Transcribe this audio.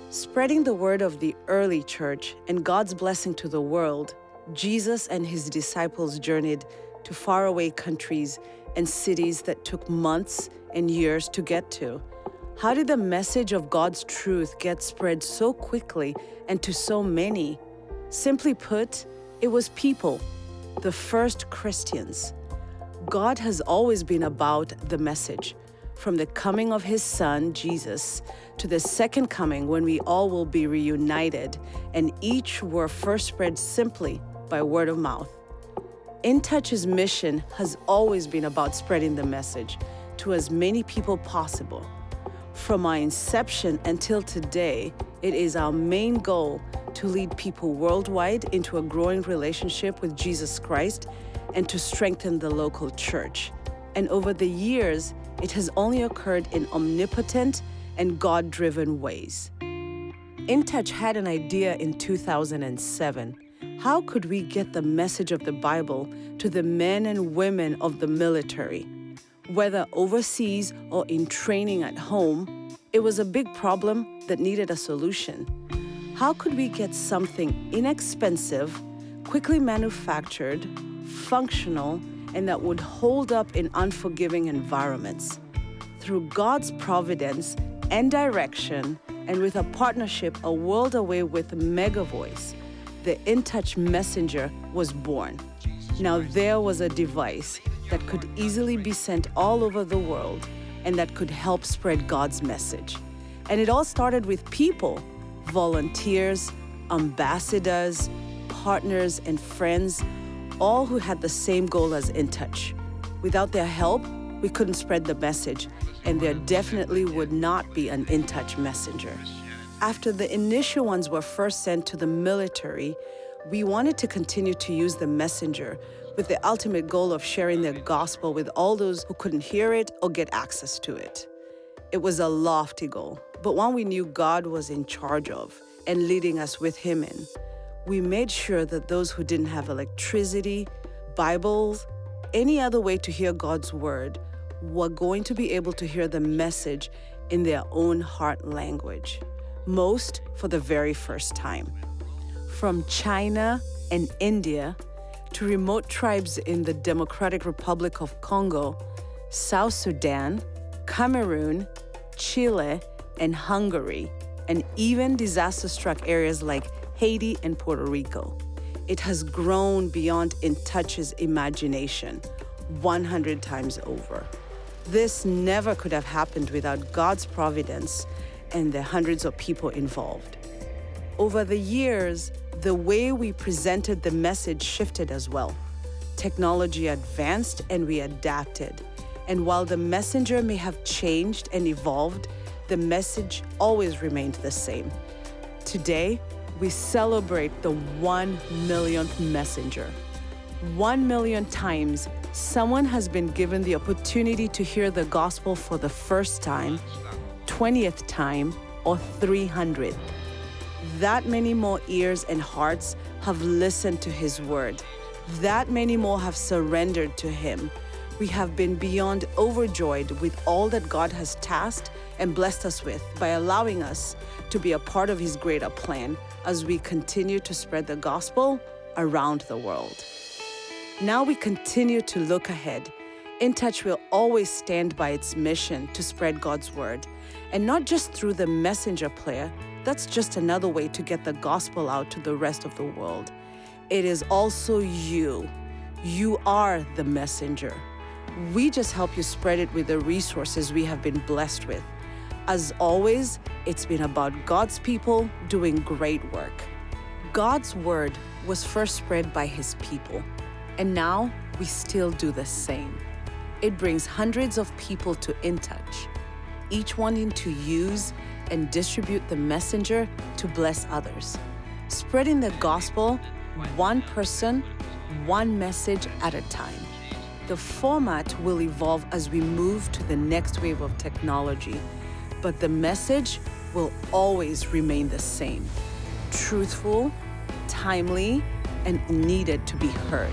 Spreading the word of the early church and God's blessing to the world, Jesus and his disciples journeyed to faraway countries and cities that took months and years to get to. How did the message of God's truth get spread so quickly and to so many? Simply put, it was people, the first Christians. God has always been about the message, from the coming of his son, Jesus, to the second coming when we all will be reunited, and each were first spread simply by word of mouth. InTouch's mission has always been about spreading the message to as many people possible. From our inception until today, it is our main goal to lead people worldwide into a growing relationship with Jesus Christ and to strengthen the local church. And over the years, it has only occurred in omnipotent and God-driven ways. InTouch had an idea in 2007. How could we get the message of the Bible to the men and women of the military? Whether overseas or in training at home, it was a big problem that needed a solution. How could we get something inexpensive, quickly manufactured, functional, and that would hold up in unforgiving environments? Through God's providence and direction, and with a partnership a world away with Mega Voice, the InTouch Messenger was born. Now there was a device that could easily be sent all over the world and that could help spread God's message. And it all started with people, volunteers, ambassadors, partners, and friends, all who had the same goal as InTouch. Without their help, we couldn't spread the message, and there definitely would not be an InTouch messenger. After the initial ones were first sent to the military, we wanted to continue to use the messenger with the ultimate goal of sharing the gospel with all those who couldn't hear it or get access to it. It was a lofty goal, but one we knew God was in charge of and leading us with him in. We made sure that those who didn't have electricity, Bibles, any other way to hear God's word were going to be able to hear the message in their own heart language, most for the very first time. From China and India to remote tribes in the Democratic Republic of Congo, South Sudan, Cameroon, Chile, and Hungary, and even disaster-struck areas like Haiti and Puerto Rico. It has grown beyond InTouch's imagination 100 times over. This never could have happened without God's providence and the hundreds of people involved. Over the years, the way we presented the message shifted as well. Technology advanced and we adapted. And while the messenger may have changed and evolved, the message always remained the same. Today, we celebrate the 1 millionth messenger. 1 million times, someone has been given the opportunity to hear the gospel for the first time, 20th time, or 300th. That many more ears and hearts have listened to his word. That many more have surrendered to him. We have been beyond overjoyed with all that God has tasked and blessed us with by allowing us to be a part of his greater plan as we continue to spread the gospel around the world. Now we continue to look ahead. InTouch will always stand by its mission to spread God's word, and not just through the messenger player. That's just another way to get the gospel out to the rest of the world. It is also you. You are the messenger. We just help you spread it with the resources we have been blessed with. As always, it's been about God's people doing great work. God's word was first spread by his people, and now we still do the same. It brings hundreds of people to InTouch, each wanting to use and distribute the messenger to bless others. Spreading the gospel, one person, one message at a time. The format will evolve as we move to the next wave of technology, but the message will always remain the same: truthful, timely, and needed to be heard.